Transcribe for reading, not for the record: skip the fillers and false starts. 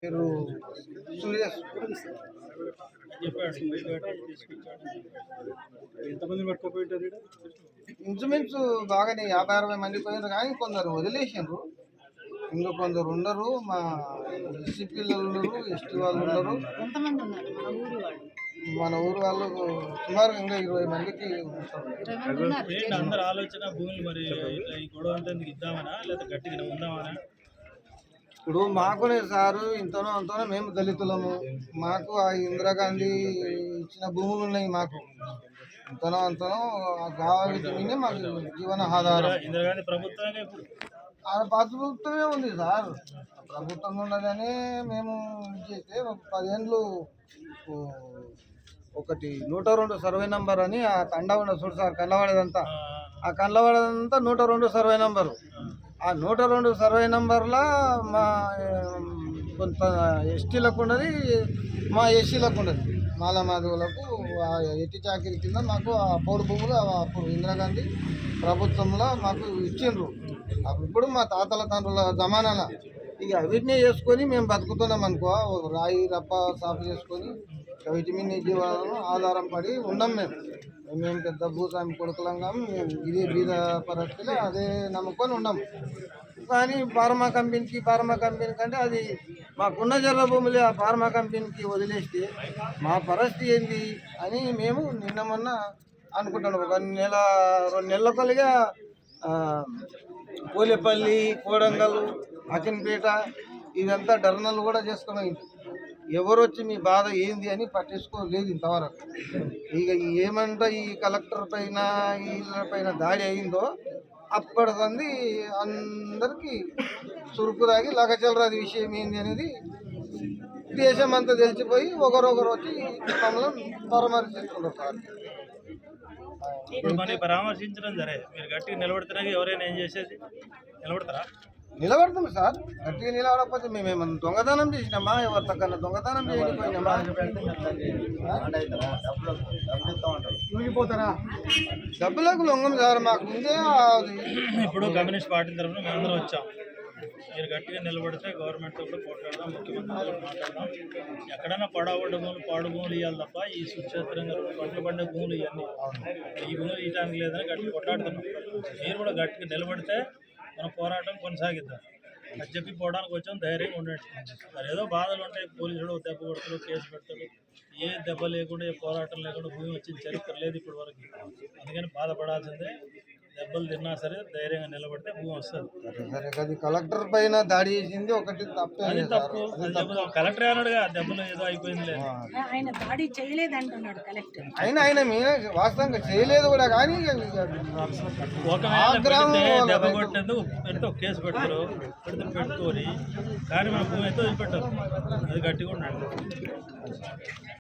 మీరు సురేష్ ఎంతమంది పట్టుకుపోయింటారు ఈడ? ఇంచుమించు బాగానే 50-60 మంది పోయినారు, కానీ కొందరు వదిలేసిండ్రు. ఇంకా కొందరు ఉండరు. మా ఎస్సీ పిల్లలు ఉన్నారు, ఎస్టీ వాళ్ళు ఉన్నారు. ఎంతమంది ఉన్నారు మన ఊరి వాళ్ళు? మన ఊరు వాళ్ళు సుమారు ఇంకా 20 మందికి ఉంటారు. 20 మంది ఉన్నారు. ఏంటి అందరు ఆలోచన భూములు మరి ఇట్లా ఈ గొడవ అంతా ఎందుకు ఇద్దామనా లేదా గట్టిగా ఉందామనా? ఇప్పుడు మాకునే సారు ఇంతనో అంతనో మేము దళితులము. మాకు ఆ ఇందిరాగాంధీ ఇచ్చిన భూములు ఉన్నాయి. మాకు ఇంతనో అంతనో కావాల్సి మాకు జీవన ఆధారం. ఇందిరాగాంధీ ప్రభుత్వమే ఇప్పుడు ఆ ప్రభుత్వమే ఉంది సార్. ప్రభుత్వం ఉన్నదనే మేము చేస్తే 10 ఏళ్ళు ఒకటి 102 సర్వే నంబర్ అని ఆ కండ ఉండదు చూడు సార్, కండవాడేదంతా. ఆ కండవాడేదంతా 102 సర్వే నంబరు. ఆ 102 సర్వే నంబర్లో మా కొంత ఎస్టీలకు ఉన్నది, మా ఎస్సీలకు ఉన్నది. మాల మాధవులకు ఆ ఎట్టి చాకిరి కింద మాకు ఆ పౌరు భూములు అప్పుడు ఇందిరాగాంధీ ప్రభుత్వంలో మాకు ఇచ్చిండ్రు. ఇప్పుడు మా తాతల తండ్రుల జమానాన ఇక వీటినే చేసుకొని మేము బతుకుతున్నాం అనుకో. రాయి రప్ప సాపు చేసుకొని వీటి మీద జీవాలను ఆధారం పడి ఉన్నాం. మేము పెద్ద భూస్వామి కొడుకులంగా మేము ఇదే బీద పరిస్థితిలో అదే నమ్ముకొని ఉన్నాం. కానీ ఫార్మా కంపెనీ కంటే అది మాకున్న జల్ల భూములే ఆ ఫార్మా కంపెనీకి వదిలేస్తే మా పరిస్థితి ఏంది అని మేము నిన్న మొన్న అనుకుంటున్నాం. ఒక 2 నెలల కొలిగా పోలేపల్లి, కోడంగల్, అకిన్పేట ఇదంతా ధర్నాలు కూడా చేసుకున్నాం. ఎవరు వచ్చి మీ బాధ ఏంది అని పట్టించుకోలేదు ఇంతవరకు. ఇక ఏమంటే ఈ కలెక్టర్ పైన వీళ్ళ పైన దాడి అయిందో అప్పటిదంది అందరికీ చురుకు రాగి లగచలరాది విషయం ఏంది అనేది దేశం అంతా తెలిసిపోయి ఒకరొకరు వచ్చి మమ్మల్ని పరామర్శిస్తున్నారు సార్. ఇప్పుడు మరి పరామర్శించడం సరే, మీరు గట్టిగా నిలబడుతున్నాక ఎవరైనా ఏం చేసేది? నిలబడతారా? నిలబడతాం సార్. గట్టిగా నిలబడకపోతే మేమేమన్నా దొంగతనం చేసినామా? ఎవరి తగ్గన దొంగతనం చేయకపోయినామా? డబ్బులకు లొంగం సార్. మాకు ముందే ఇప్పుడు కమ్యూనిస్ట్ పార్టీ తరఫున మేమందరం వచ్చాం. మీరు గట్టిగా నిలబడితే గవర్నమెంట్తో కూడా పోట్లాడదాం, ముఖ్యమంత్రితో మాట్లాడదాం. ఎక్కడైనా పడవడ్డ భూములు, పాడు భూములు ఇవ్వాలి తప్ప ఈ సుక్షేత్రంగా పంటలు పండే భూములు ఇవన్నీ ఈ భూములు ఇవ్వడానికి లేదని గట్టిగా కొట్లాడుతున్నాం. మీరు కూడా గట్టిగా నిలబడితే మన పోరాటం కొనసాగిద్దాం అని చెప్పి పోవడానికి వచ్చాం. ధైర్యంగా ఉండండి. మరి ఏదో బాధలు ఉంటాయి, పోలీసులు దెబ్బ కొడతారు, కేసు పెడతారు. ఏ దెబ్బ లేకుండా, ఏ పోరాటం లేకుండా భూమి వచ్చిన చరిత్ర లేదు ఇప్పటి వరకు. అందుకని బాధపడాల్సిందే. దెబ్బలు తిన్నా సరే ధైర్యంగా నిలబడితే భూమి వస్తుంది. అది కలెక్టర్ పైన దాడి చేసింది ఒకటి తప్పే. అది తప్పు. కలెక్టర్ అన్నాడుగా దెబ్బలు ఏదో అయిపోయింది. ఆయన దాడి చేయలేదు అంటున్నాడు కలెక్టర్. ఆయన మీద వాస్తవంగా చేయలేదు కూడా, కానీ ఒకవేళ దెబ్బ కొట్టేందుకు పెడితే ఒక కేసు పెడతారు, పెట్టుకొని కానీ మన భూమి అయితే వదిలిపెట్టారు. అది గట్టిగా ఉండండి.